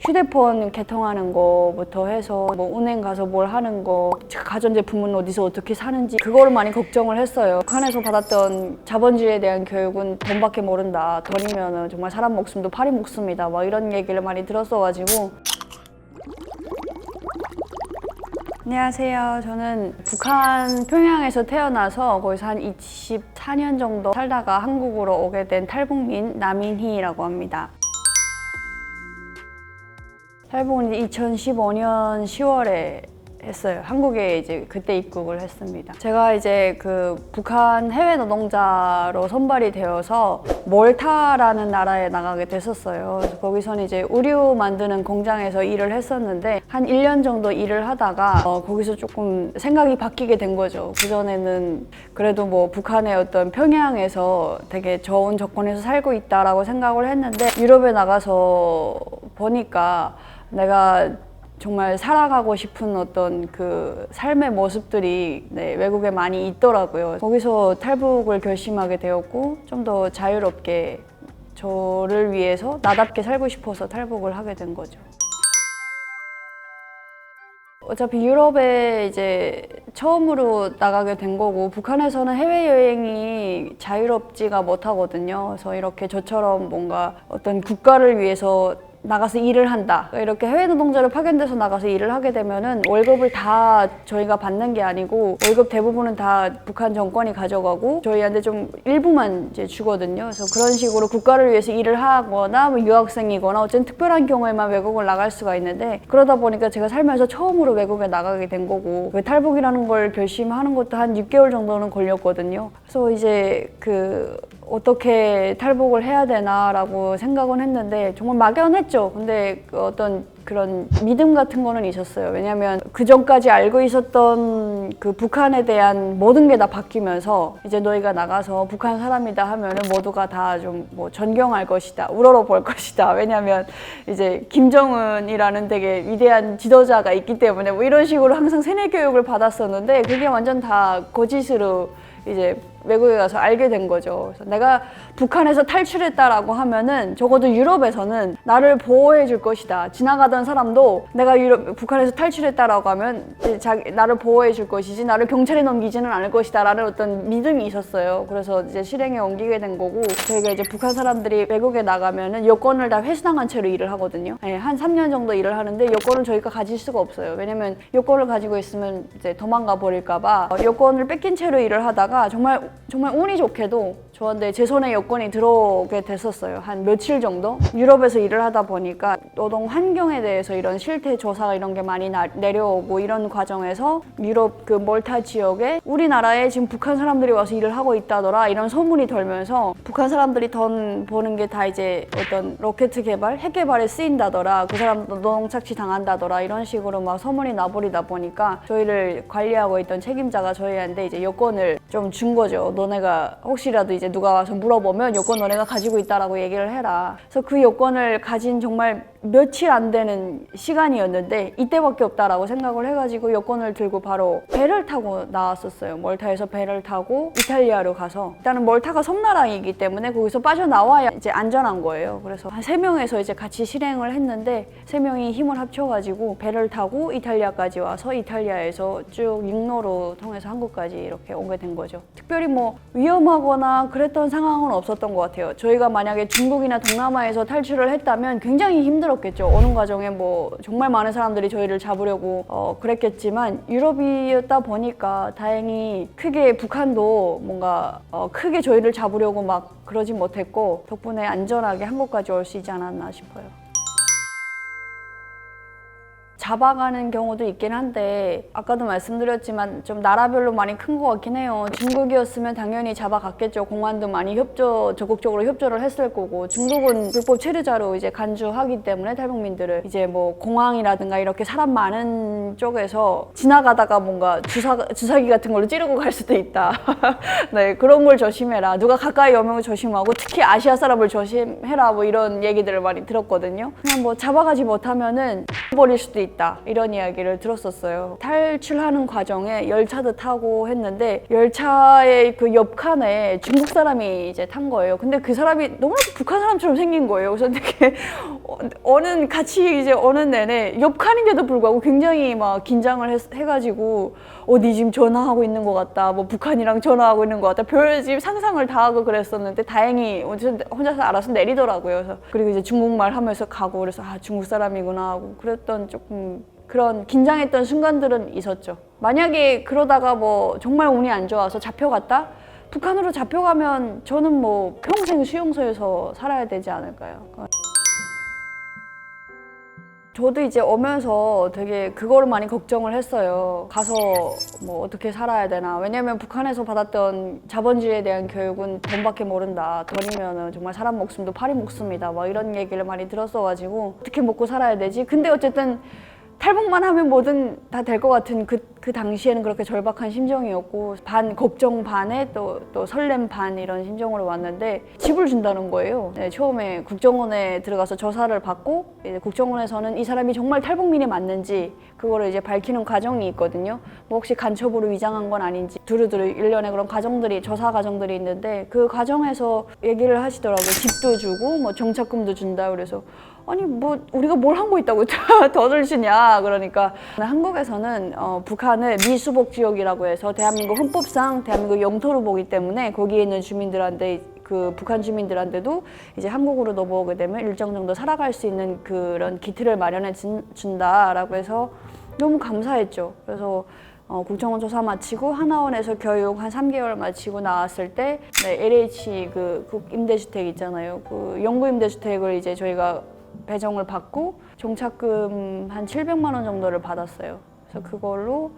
휴대폰 개통하는 거부터 해서 뭐 은행 가서 뭘 하는 거, 가전제품은 어디서 어떻게 사는지 그거를 많이 걱정을 했어요. 북한에서 받았던 자본주의에 대한 교육은 돈밖에 모른다. 돈이면은 정말 사람 목숨도 파리 목숨이다. 막 이런 얘기를 많이 들었어가지고. 안녕하세요. 저는 북한 평양에서 태어나서 거기서 한 24년 정도 살다가 한국으로 오게 된 탈북민 남인희라고 합니다. 탈북은 2015년 10월에 했어요. 한국에 이제 그때 입국을 했습니다. 제가 이제 그 북한 해외 노동자로 선발이 되어서 몰타라는 나라에 나가게 됐었어요. 그래서 거기서는 이제 의류 만드는 공장에서 일을 했었는데 한 1년 정도 일을 하다가 거기서 조금 생각이 바뀌게 된 거죠. 그전에는 그래도 뭐 북한의 어떤 평양에서 되게 좋은 조건에서 살고 있다라고 생각을 했는데 유럽에 나가서 보니까 내가 정말 살아가고 싶은 어떤 그 삶의 모습들이 외국에 많이 있더라고요. 거기서 탈북을 결심하게 되었고 좀 더 자유롭게 저를 위해서 나답게 살고 싶어서 탈북을 하게 된 거죠. 어차피 유럽에 이제 처음으로 나가게 된 거고 북한에서는 해외여행이 자유롭지가 못하거든요. 그래서 이렇게 저처럼 뭔가 어떤 국가를 위해서 나가서 일을 한다. 이렇게 해외 노동자로 파견돼서 나가서 일을 하게 되면은 월급을 다 저희가 받는 게 아니고 월급 대부분은 다 북한 정권이 가져가고 저희한테 좀 일부만 이제 주거든요. 그래서 그런 식으로 국가를 위해서 일을 하거나 뭐 유학생이거나 어쨌든 특별한 경우에만 외국을 나갈 수가 있는데 그러다 보니까 제가 살면서 처음으로 외국에 나가게 된 거고 그 탈북이라는 걸 결심하는 것도 한 6개월 정도는 걸렸거든요. 그래서 이제 그 어떻게 탈북을 해야 되나라고 생각은 했는데 정말 막연했죠. 근데 그 어떤 그런 믿음 같은 거는 있었어요. 왜냐면 그 전까지 알고 있었던 그 북한에 대한 모든 게 다 바뀌면서 이제 너희가 나가서 북한 사람이다 하면은 모두가 다 좀 뭐 존경할 것이다, 우러러 볼 것이다. 왜냐면 이제 김정은이라는 되게 위대한 지도자가 있기 때문에 뭐 이런 식으로 항상 세뇌 교육을 받았었는데 그게 완전 다 거짓으로 이제 외국에 가서 알게 된 거죠. 그래서 내가 북한에서 탈출했다라고 하면은 적어도 유럽에서는 나를 보호해 줄 것이다. 지나가던 사람도 내가 북한에서 탈출했다라고 하면 나를 보호해 줄 것이지 나를 경찰에 넘기지는 않을 것이다 라는 어떤 믿음이 있었어요. 그래서 이제 실행에 옮기게 된 거고 저희가 이제 북한 사람들이 외국에 나가면은 여권을 다 회수당한 채로 일을 하거든요. 네, 한 3년 정도 일을 하는데 여권을 저희가 가질 수가 없어요. 왜냐면 여권을 가지고 있으면 이제 도망가 버릴까 봐 여권을 뺏긴 채로 일을 하다가 정말 운이 좋게도 저한테 제 손에 여권이 들어오게 됐었어요. 한 며칠 정도? 유럽에서 일을 하다 보니까 노동 환경에 대해서 이런 실태 조사 이런 게 많이 내려오고 이런 과정에서 유럽 그 몰타 지역에 우리나라에 지금 북한 사람들이 와서 일을 하고 있다더라 이런 소문이 돌면서 북한 사람들이 돈 버는 게 다 이제 어떤 로켓 개발, 핵 개발에 쓰인다더라 그 사람도 노동 착취 당한다더라 이런 식으로 막 소문이 나버리다 보니까 저희를 관리하고 있던 책임자가 저희한테 이제 여권을 좀 준 거죠. 너네가 혹시라도 이제 누가 와서 물어보면 여권 너네가 가지고 있다라고 얘기를 해라. 그래서 그 여권을 가진 정말 며칠 안 되는 시간이었는데 이때밖에 없다라고 생각을 해가지고 여권을 들고 바로 배를 타고 나왔었어요. 몰타에서 배를 타고 이탈리아로 가서 일단은 몰타가 섬나라이기 때문에 거기서 빠져나와야 이제 안전한 거예요. 그래서 한 3명에서 이제 같이 실행을 했는데 3명이 힘을 합쳐가지고 배를 타고 이탈리아까지 와서 이탈리아에서 쭉 육로로 통해서 한국까지 이렇게 오게 된 거죠. 특별히 뭐 위험하거나 그랬던 상황은 없었던 것 같아요. 저희가 만약에 중국이나 동남아에서 탈출을 했다면 굉장히 힘들었겠죠. 오는 과정에 뭐 정말 많은 사람들이 저희를 잡으려고 그랬겠지만 유럽이었다 보니까 다행히 크게 북한도 뭔가 크게 저희를 잡으려고 막 그러진 못했고 덕분에 안전하게 한국까지 올 수 있지 않았나 싶어요. 잡아가는 경우도 있긴 한데 아까도 말씀드렸지만 좀 나라별로 많이 큰 것 같긴 해요. 중국이었으면 당연히 잡아갔겠죠. 공안도 많이 적극적으로 협조를 했을 거고 중국은 불법 체류자로 이제 간주하기 때문에 탈북민들을 이제 뭐 공항이라든가 이렇게 사람 많은 쪽에서 지나가다가 뭔가 주사기 같은 걸로 찌르고 갈 수도 있다. 네, 그런 걸 조심해라. 누가 가까이 오면 걸 조심하고 특히 아시아 사람을 조심해라 뭐 이런 얘기들을 많이 들었거든요. 그냥 뭐 잡아가지 못하면은 버릴 수도 있다 이런 이야기를 들었었어요. 탈출하는 과정에 열차도 타고 했는데 열차의 그 옆칸에 중국 사람이 이제 탄 거예요. 근데 그 사람이 너무 북한 사람처럼 생긴 거예요. 그래서 되게 같이 이제 어는 내내 옆칸인데도 불구하고 굉장히 막 긴장을 해가지고 니 지금 전화하고 있는 것 같다, 뭐 북한이랑 전화하고 있는 것 같다, 별집 상상을 다 하고 그랬었는데 다행히 혼자서 알아서 내리더라고요. 그리고 이제 중국말 하면서 가고 그래서 중국 사람이구나 하고 그랬던 조금 그런 긴장했던 순간들은 있었죠. 만약에 그러다가 뭐 정말 운이 안 좋아서 잡혀갔다? 북한으로 잡혀가면 저는 뭐 평생 수용소에서 살아야 되지 않을까요? 저도 이제 오면서 되게 그거를 많이 걱정을 했어요. 가서 뭐 어떻게 살아야 되나. 왜냐면 북한에서 받았던 자본주의에 대한 교육은 돈밖에 모른다. 돈이면은 정말 사람 목숨도 파리 목숨이다. 막 이런 얘기를 많이 들었어가지고 어떻게 먹고 살아야 되지? 근데 어쨌든 탈북만 하면 뭐든 다 될 것 같은 그 당시에는 그렇게 절박한 심정이었고 반 걱정 반에 또 설렘 반 이런 심정으로 왔는데 집을 준다는 거예요. 네, 처음에 국정원에 들어가서 조사를 받고 이제 국정원에서는 이 사람이 정말 탈북민이 맞는지 그거를 이제 밝히는 과정이 있거든요. 뭐 혹시 간첩으로 위장한 건 아닌지 두루두루 일련의 그런 과정들이 조사 과정들이 있는데 그 과정에서 얘기를 하시더라고요. 집도 주고 뭐 정착금도 준다 그래서 아니 뭐 우리가 뭘 한 거 있다고 더 주냐 그러니까 한국에서는 북한을 미수복 지역이라고 해서 대한민국 헌법상 대한민국 영토로 보기 때문에 거기에 있는 주민들한테 그 북한 주민들한테도 이제 한국으로 넘어오게 되면 일정 정도 살아갈 수 있는 그런 기틀을 마련해 준다라고 해서 너무 감사했죠. 그래서 국정원 조사 마치고 하나원에서 교육 한 3개월 마치고 나왔을 때 LH 그 국임대주택 있잖아요. 그 영구임대주택을 이제 저희가 배정을 받고 종착금 한 700만 원 정도를 받았어요. 그래서 그걸로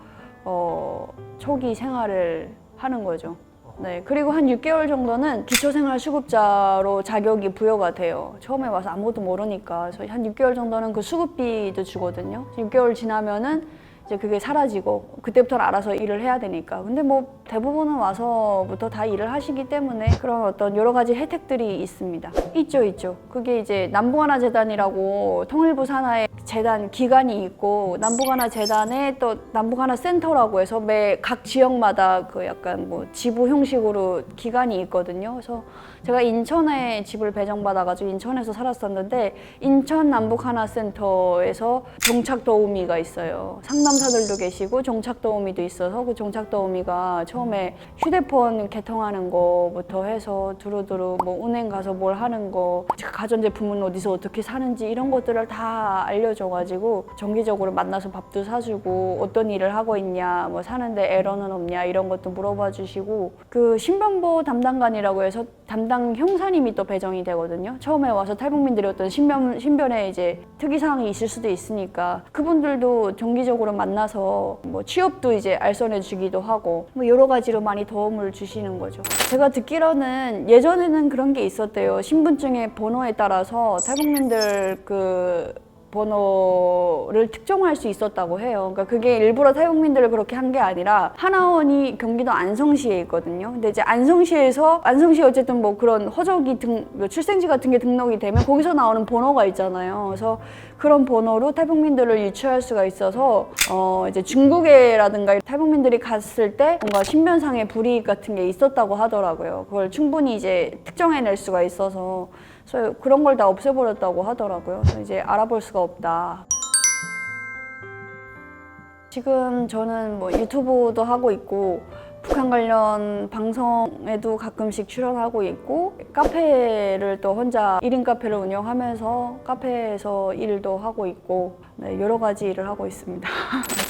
초기 생활을 하는 거죠. 네, 그리고 한 6개월 정도는 기초생활수급자로 자격이 부여가 돼요. 처음에 와서 아무것도 모르니까. 그래서 한 6개월 정도는 그 수급비도 주거든요. 6개월 지나면은 이제 그게 사라지고 그때부터는 알아서 일을 해야 되니까. 근데 뭐 대부분은 와서부터 다 일을 하시기 때문에 그런 어떤 여러 가지 혜택들이 있습니다. 있죠. 그게 이제 남북하나재단이라고 통일부 산하에 재단 기관이 있고 남북하나재단에 또 남북하나센터라고 해서 매 각 지역마다 그 약간 뭐 지부 형식으로 기관이 있거든요. 그래서 제가 인천에 집을 배정받아가지고 인천에서 살았었는데 인천 남북하나센터에서 정착도우미가 있어요. 상담사들도 계시고 정착도우미도 있어서 그 정착도우미가 처음에 휴대폰 개통하는 거부터 해서 두루두루 뭐 은행 가서 뭘 하는 거, 가전제품은 어디서 어떻게 사는지 이런 것들을 다 알려줘가지고 정기적으로 만나서 밥도 사주고 어떤 일을 하고 있냐, 뭐 사는데 에러는 없냐 이런 것도 물어봐 주시고 그 신변보 담당관이라고 해서 담당 형사님이 또 배정이 되거든요. 처음에 와서 탈북민들이 어떤 신변에 이제 특이사항이 있을 수도 있으니까 그분들도 정기적으로 만나서 뭐 취업도 이제 알선해 주기도 하고 뭐 여러 가지로 많이 도움을 주시는 거죠. 제가 듣기로는 예전에는 그런 게 있었대요. 신분증의 번호에 따라서 탈북민들 그 번호를 특정할 수 있었다고 해요. 그러니까 그게 일부러 탈북민들을 그렇게 한 게 아니라 하나원이 경기도 안성시에 있거든요. 근데 이제 안성시에 어쨌든 뭐 그런 허적이 출생지 같은 게 등록이 되면 거기서 나오는 번호가 있잖아요. 그래서 그런 번호로 탈북민들을 유추할 수가 있어서 이제 중국에라든가 탈북민들이 갔을 때 뭔가 신변상의 불이익 같은 게 있었다고 하더라고요. 그걸 충분히 이제 특정해낼 수가 있어서 그래서 그런 걸 다 없애버렸다고 하더라고요. 그래서 이제 알아볼 수가 없다. 지금 저는 뭐 유튜브도 하고 있고 북한 관련 방송에도 가끔씩 출연하고 있고 카페를 또 혼자 1인 카페를 운영하면서 카페에서 일도 하고 있고 네, 여러 가지 일을 하고 있습니다.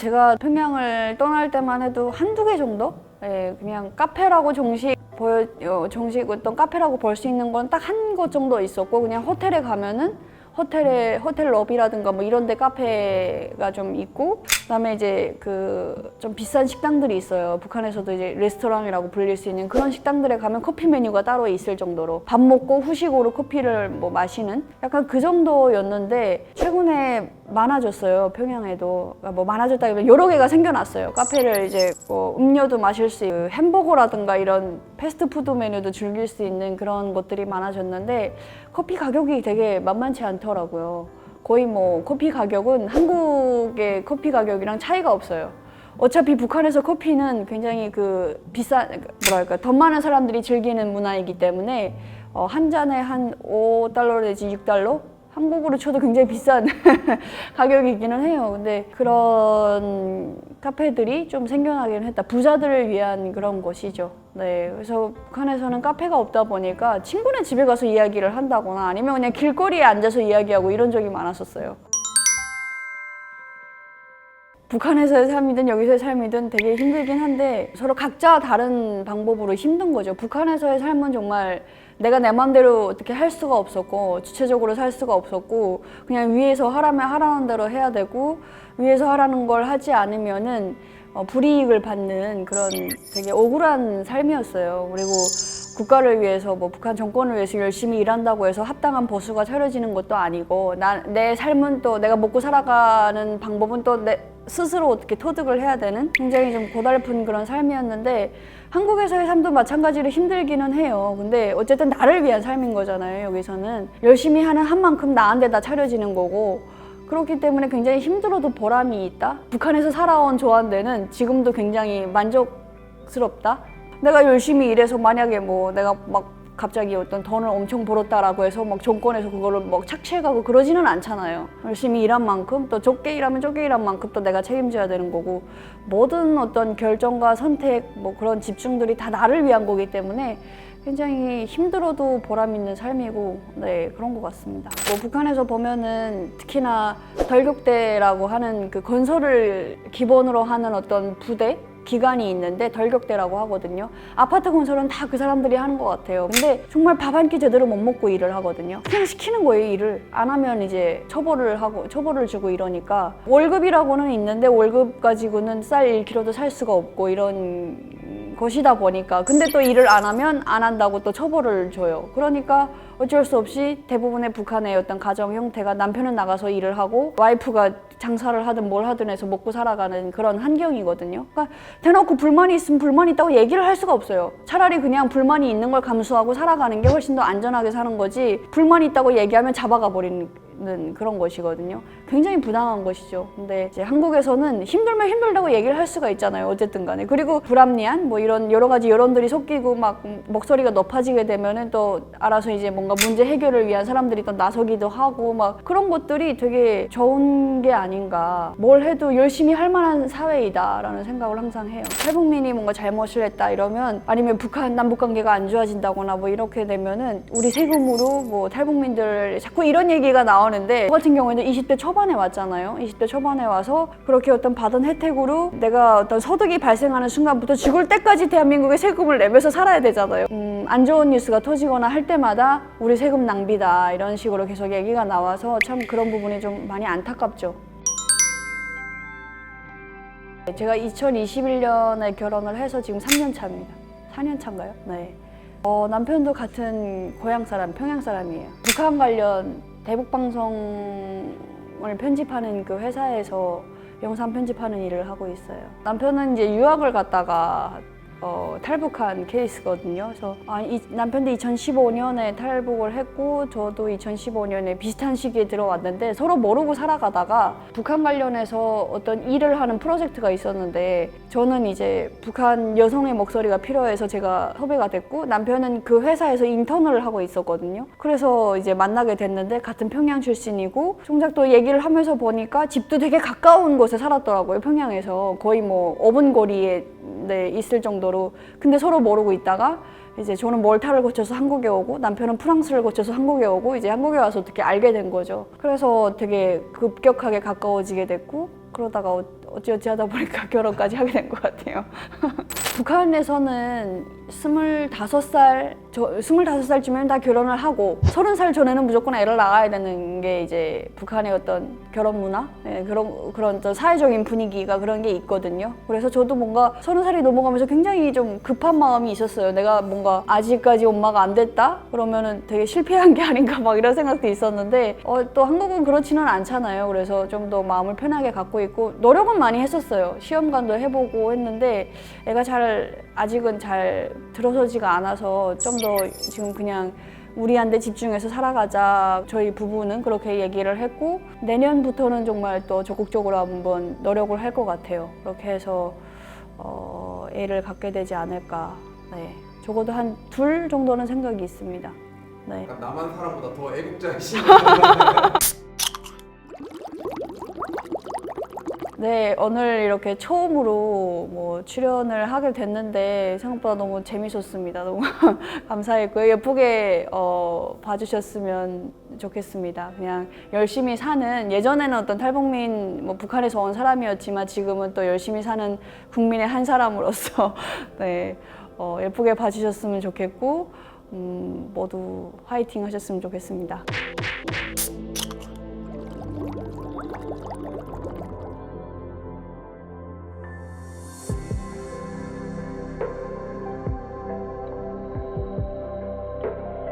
제가 평양을 떠날 때만 해도 한두 개 정도? 네, 그냥 카페라고 정식 어떤 카페라고 볼 수 있는 건 딱 한 곳 정도 있었고 그냥 호텔에 가면은 호텔 러비라든가 뭐 이런 데 카페가 좀 있고 그다음에 이제 그 좀 비싼 식당들이 있어요. 북한에서도 이제 레스토랑이라고 불릴 수 있는 그런 식당들에 가면 커피 메뉴가 따로 있을 정도로 밥 먹고 후식으로 커피를 뭐 마시는 약간 그 정도였는데 최근에 많아졌어요. 평양에도. 그러니까 뭐 많아졌다기보다 여러 개가 생겨났어요. 카페를 이제 뭐 음료도 마실 수 있고 햄버거라든가 이런 패스트푸드 메뉴도 즐길 수 있는 그런 것들이 많아졌는데 커피 가격이 되게 만만치 않더라고요. 거의 뭐 커피 가격은 한국의 커피 가격이랑 차이가 없어요. 어차피 북한에서 커피는 굉장히 그 비싼, 뭐랄까, 돈 많은 사람들이 즐기는 문화이기 때문에 한 잔에 한 5달러 내지 6달러? 한국으로 쳐도 굉장히 비싼 가격이기는 해요. 근데 그런 카페들이 좀 생겨나긴 했다. 부자들을 위한 그런 곳이죠. 네, 그래서 북한에서는 카페가 없다 보니까 친구네 집에 가서 이야기를 한다거나 아니면 그냥 길거리에 앉아서 이야기하고 이런 적이 많았었어요. 북한에서의 삶이든 여기서의 삶이든 되게 힘들긴 한데 서로 각자 다른 방법으로 힘든 거죠. 북한에서의 삶은 정말 내가 내 마음대로 어떻게 할 수가 없었고 주체적으로 살 수가 없었고 그냥 위에서 하라면 하라는 대로 해야 되고 위에서 하라는 걸 하지 않으면은 불이익을 받는 그런 되게 억울한 삶이었어요. 그리고 국가를 위해서 뭐 북한 정권을 위해서 열심히 일한다고 해서 합당한 보수가 차려지는 것도 아니고 내 삶은 또 내가 먹고 살아가는 방법은 또 내 스스로 어떻게 터득을 해야 되는 굉장히 좀 고달픈 그런 삶이었는데 한국에서의 삶도 마찬가지로 힘들기는 해요. 근데 어쨌든 나를 위한 삶인 거잖아요. 여기서는 열심히 하는 한 만큼 나한테 다 차려지는 거고 그렇기 때문에 굉장히 힘들어도 보람이 있다. 북한에서 살아온 저한테는 지금도 굉장히 만족스럽다. 내가 열심히 일해서 만약에 뭐 내가 막 갑자기 어떤 돈을 엄청 벌었다라고 해서 막 정권에서 그거를 막 착취해가고 그러지는 않잖아요. 열심히 일한 만큼 또 적게 일하면 적게 일한 만큼 또 내가 책임져야 되는 거고 모든 어떤 결정과 선택 뭐 그런 집중들이 다 나를 위한 거기 때문에 굉장히 힘들어도 보람 있는 삶이고 네 그런 것 같습니다. 뭐 북한에서 보면은 특히나 덜격대라고 하는 그 건설을 기본으로 하는 어떤 부대 기간이 있는데 덜격대라고 하거든요. 아파트 건설은 다 그 사람들이 하는 것 같아요. 근데 정말 밥 한 끼 제대로 못 먹고 일을 하거든요. 그냥 시키는 거예요, 일을. 안 하면 이제 처벌을 주고 이러니까 월급이라고는 있는데 월급 가지고는 쌀 1kg도 살 수가 없고 이런 것이다 보니까 근데 또 일을 안 하면 안 한다고 또 처벌을 줘요. 그러니까 어쩔 수 없이 대부분의 북한의 어떤 가정 형태가 남편은 나가서 일을 하고 와이프가 장사를 하든 뭘 하든 해서 먹고 살아가는 그런 환경이거든요. 그러니까 대놓고 불만이 있으면 불만이 있다고 얘기를 할 수가 없어요. 차라리 그냥 불만이 있는 걸 감수하고 살아가는 게 훨씬 더 안전하게 사는 거지 불만이 있다고 얘기하면 잡아가 버리는 그런 것이거든요. 굉장히 부당한 것이죠. 근데 이제 한국에서는 힘들면 힘들다고 얘기를 할 수가 있잖아요. 어쨌든 간에. 그리고 불합리한 뭐 이런 여러 가지 여론들이 섞이고 막 목소리가 높아지게 되면은 또 알아서 이제 뭔가 문제 해결을 위한 사람들이 또 나서기도 하고 막 그런 것들이 되게 좋은 게 아닌가. 뭘 해도 열심히 할 만한 사회이다라는 생각을 항상 해요. 탈북민이 뭔가 잘못을 했다 이러면 아니면 북한 남북 관계가 안 좋아진다거나 뭐 이렇게 되면은 우리 세금으로 뭐 탈북민들 자꾸 이런 얘기가 나오는데 저 같은 경우에는 20대 초반에 왔잖아요. 20대 초반에 와서 그렇게 어떤 받은 혜택으로 내가 어떤 소득이 발생하는 순간부터 죽을 때까지 대한민국에 세금을 내면서 살아야 되잖아요. 안 좋은 뉴스가 터지거나 할 때마다 우리 세금 낭비다 이런 식으로 계속 얘기가 나와서 참 그런 부분이 좀 많이 안타깝죠. 제가 2021년에 결혼을 해서 지금 3년 차입니다. 4년 차인가요? 네. 남편도 같은 고향 사람, 평양 사람이에요. 북한 관련 대북 방송을 편집하는 그 회사에서 영상 편집하는 일을 하고 있어요. 남편은 이제 유학을 갔다가 탈북한 케이스거든요. 그래서 남편도 2015년에 탈북을 했고 저도 2015년에 비슷한 시기에 들어왔는데 서로 모르고 살아가다가 북한 관련해서 어떤 일을 하는 프로젝트가 있었는데 저는 이제 북한 여성의 목소리가 필요해서 제가 섭외가 됐고 남편은 그 회사에서 인턴을 하고 있었거든요. 그래서 이제 만나게 됐는데 같은 평양 출신이고 정작 또 얘기를 하면서 보니까 집도 되게 가까운 곳에 살았더라고요. 평양에서 거의 뭐 5분 거리에 있을 정도로. 근데 서로 모르고 있다가 이제 저는 몰타를 거쳐서 한국에 오고 남편은 프랑스를 거쳐서 한국에 오고 이제 한국에 와서 어떻게 알게 된 거죠. 그래서 되게 급격하게 가까워지게 됐고 그러다가 어찌어찌 하다 보니까 결혼까지 하게 된 것 같아요. 북한에서는 25살쯤이면 다 결혼을 하고 30살 전에는 무조건 애를 낳아야 되는 게 이제 북한의 어떤 결혼 문화? 네, 그런 사회적인 분위기가 그런 게 있거든요. 그래서 저도 뭔가 30살이 넘어가면서 굉장히 좀 급한 마음이 있었어요. 내가 뭔가 아직까지 엄마가 안 됐다? 그러면은 되게 실패한 게 아닌가 막 이런 생각도 있었는데 또 한국은 그렇지는 않잖아요. 그래서 좀 더 마음을 편하게 갖고 있고 노력은 많이 했었어요. 시험관도 해보고 했는데 애가 아직은 잘 들어서지가 않아서 좀 더 지금 그냥 우리한테 집중해서 살아가자. 저희 부부는 그렇게 얘기를 했고 내년부터는 정말 또 적극적으로 한번 노력을 할 것 같아요. 그렇게 해서 애를 갖게 되지 않을까. 네. 적어도 한 둘 정도는 생각이 있습니다. 네. 약간 남한 사람보다 더 애국자이신 네, 오늘 이렇게 처음으로 뭐 출연을 하게 됐는데 생각보다 너무 재밌었습니다. 너무 감사했고요. 예쁘게 봐주셨으면 좋겠습니다. 그냥 열심히 사는, 예전에는 어떤 탈북민, 뭐 북한에서 온 사람이었지만 지금은 또 열심히 사는 국민의 한 사람으로서 네, 예쁘게 봐주셨으면 좋겠고 모두 화이팅 하셨으면 좋겠습니다.